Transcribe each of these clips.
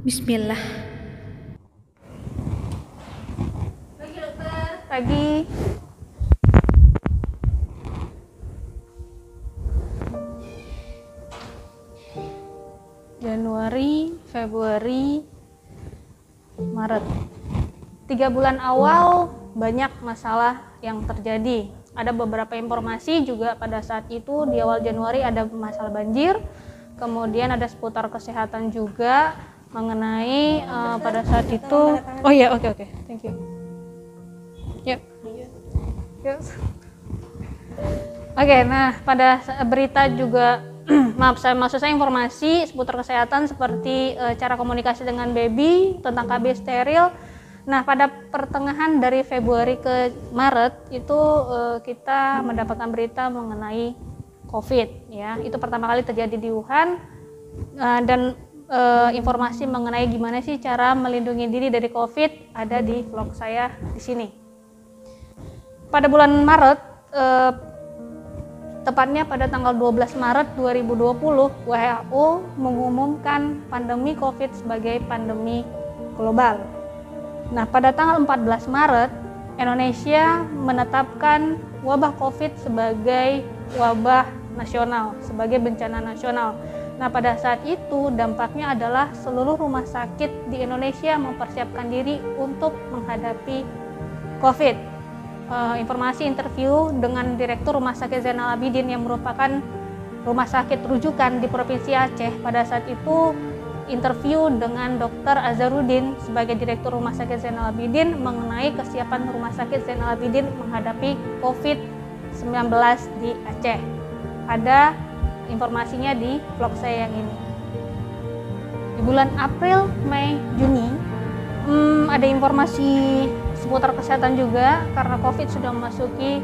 Bismillah. Pagi dokter. Pagi. Januari, Februari, Maret. 3 bulan awal banyak masalah yang terjadi. Ada beberapa informasi juga pada saat itu di awal Januari ada masalah banjir. Kemudian ada seputar kesehatan juga mengenai pada saat itu. Oh ya, oke, thank you. Yuk. Oke, nah pada berita juga maksud saya informasi seputar kesehatan seperti cara komunikasi dengan baby, tentang KB steril. Nah, pada pertengahan dari Februari ke Maret itu kita mendapatkan berita mengenai COVID, ya. Itu pertama kali terjadi di Wuhan, dan informasi mengenai gimana sih cara melindungi diri dari COVID ada di vlog saya di sini. Pada bulan Maret, tepatnya pada tanggal 12 Maret 2020, WHO mengumumkan pandemi COVID sebagai pandemi global. Nah, pada tanggal 14 Maret, Indonesia menetapkan wabah COVID sebagai wabah nasional, sebagai bencana nasional. Nah, pada saat itu dampaknya adalah seluruh rumah sakit di Indonesia mempersiapkan diri untuk menghadapi COVID. Informasi interview dengan Direktur Rumah Sakit Zainal Abidin yang merupakan rumah sakit rujukan di Provinsi Aceh. Pada saat itu interview dengan Dr. Azharuddin sebagai Direktur Rumah Sakit Zainal Abidin mengenai kesiapan Rumah Sakit Zainal Abidin menghadapi COVID-19 di Aceh. Ada informasinya di vlog saya yang ini. Di bulan April, Mei, Juni ada informasi seputar kesehatan juga karena COVID sudah memasuki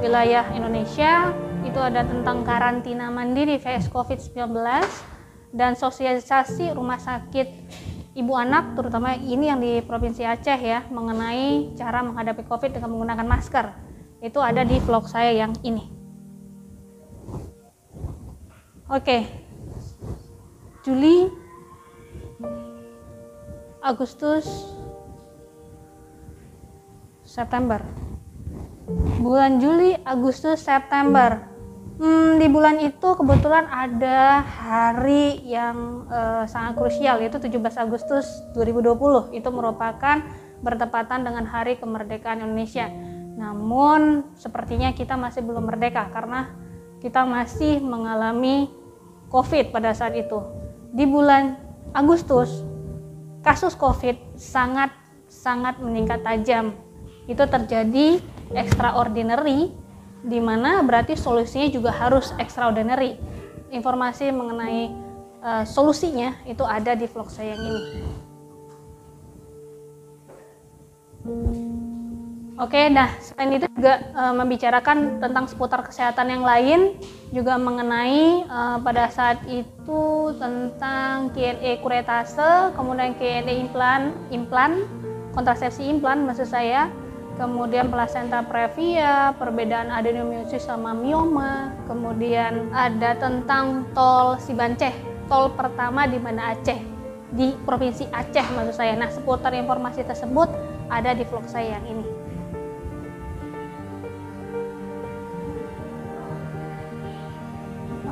wilayah Indonesia. Itu ada tentang karantina mandiri vs COVID-19 dan sosialisasi rumah sakit ibu anak, terutama ini yang di Provinsi Aceh ya, mengenai cara menghadapi COVID dengan menggunakan masker. Itu ada di vlog saya yang ini. Oke, Juli, Agustus, September. Bulan Juli, Agustus, September. Di bulan itu kebetulan ada hari yang sangat krusial, yaitu 17 Agustus 2020. Itu merupakan bertepatan dengan hari kemerdekaan Indonesia. Namun sepertinya kita masih belum merdeka karena kita masih mengalami COVID pada saat itu. Di bulan Agustus, kasus COVID sangat meningkat tajam. Itu terjadi extraordinary, di mana berarti solusinya juga harus extraordinary. Informasi mengenai solusinya itu ada di vlog saya yang ini. Oke, nah selain itu juga membicarakan tentang seputar kesehatan yang lain, juga mengenai pada saat itu tentang Q&A kuretase, kemudian Q&A implan, kontrasepsi implan maksud saya, kemudian plasenta previa, perbedaan adenomyosis sama mioma, kemudian ada tentang tol Sibanceh, tol pertama di mana Aceh, di Provinsi Aceh maksud saya. Nah, seputar informasi tersebut ada di vlog saya yang ini.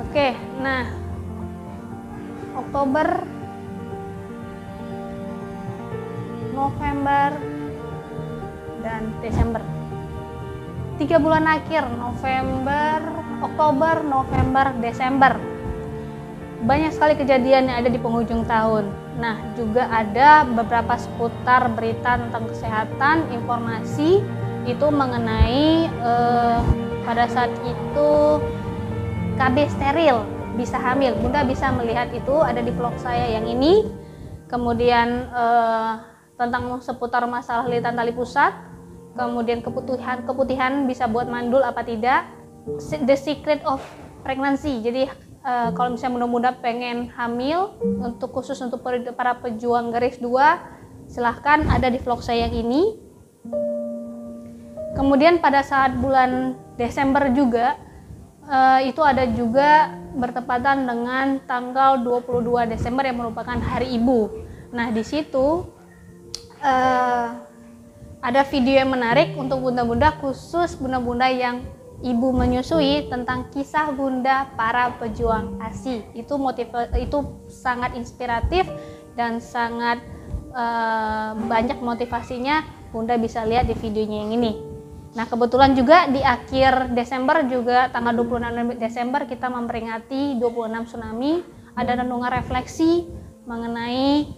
Oke, nah Oktober, November, dan Desember. 3 bulan akhir, Oktober, November, Desember. Banyak sekali kejadian yang ada di penghujung tahun. Nah, juga ada beberapa seputar berita tentang kesehatan, informasi itu mengenai pada saat itu KB steril, bisa hamil. Bunda bisa melihat itu ada di vlog saya yang ini. Kemudian tentang seputar masalah lilitan tali pusat, kemudian keputihan bisa buat mandul apa tidak, the secret of pregnancy. Jadi kalau misalnya muda-muda pengen hamil, khusus untuk para pejuang garis 2, silahkan ada di vlog saya yang ini. Kemudian pada saat bulan Desember juga itu ada juga bertepatan dengan tanggal 22 Desember yang merupakan Hari Ibu. Nah, di situ ada video yang menarik untuk bunda-bunda, khusus bunda-bunda yang ibu menyusui, tentang kisah bunda para pejuang ASI. Itu sangat inspiratif dan sangat banyak motivasinya. Bunda bisa lihat di videonya yang ini. Nah, kebetulan juga di akhir Desember juga, tanggal 26 Desember kita memperingati 26 tsunami. Ada renungan refleksi mengenai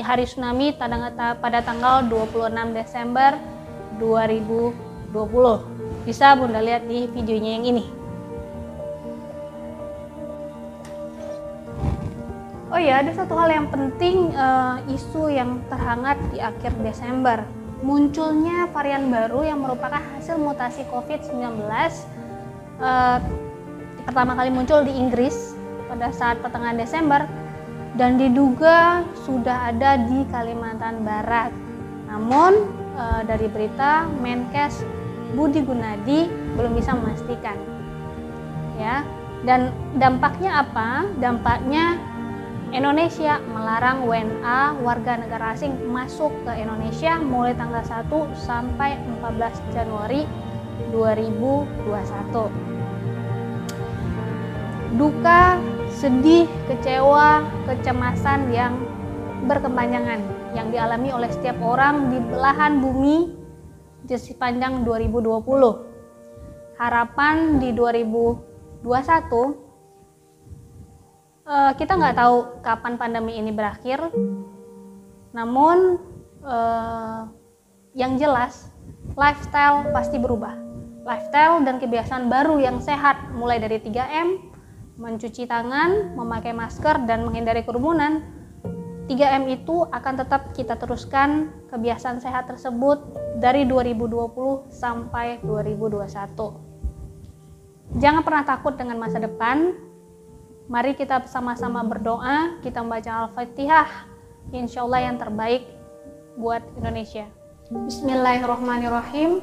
hari tsunami pada tanggal 26 Desember 2020. Bisa Bunda lihat di videonya yang ini. Oh ya, ada satu hal yang penting, isu yang terhangat di akhir Desember. Munculnya varian baru yang merupakan hasil mutasi COVID-19. Pertama kali muncul di Inggris pada saat pertengahan Desember dan diduga sudah ada di Kalimantan Barat. Namun dari berita, Menkes Budi Gunadi belum bisa memastikan. Ya. Dan dampaknya apa? Dampaknya Indonesia melarang WNA warga negara asing masuk ke Indonesia mulai tanggal 1 sampai 14 Januari 2021. Duka, sedih, kecewa, kecemasan yang berkepanjangan yang dialami oleh setiap orang di belahan bumi di sepanjang 2020. Harapan di 2021, kita nggak tahu kapan pandemi ini berakhir, namun yang jelas lifestyle pasti berubah. Lifestyle dan kebiasaan baru yang sehat, mulai dari 3M, mencuci tangan, memakai masker, dan menghindari kerumunan. 3M itu akan tetap kita teruskan kebiasaan sehat tersebut dari 2020 sampai 2021. Jangan pernah takut dengan masa depan. Mari kita sama-sama berdoa, kita membaca Al-Fatihah, insya Allah yang terbaik buat Indonesia. Bismillahirrahmanirrahim.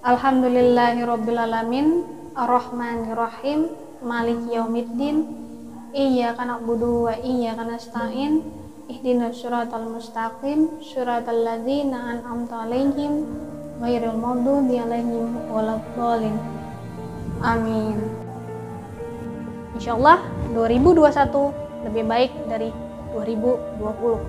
Alhamdulillahirrabbilalamin. Ar-Rahmanirrahim. Maliki yaumiddin. Iyyaka na'budu wa iyyaka nasta'in. Ihdinas siratal mustaqim. Siratal ladzina an'amta 'alaihim ghairil maghdubi 'alaihim waladdallin. Amin. Insyaallah 2021 lebih baik dari 2020.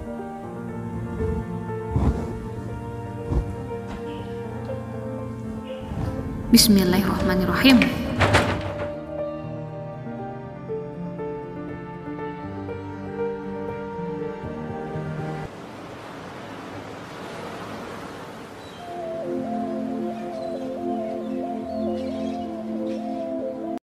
Bismillahirrahmanirrahim.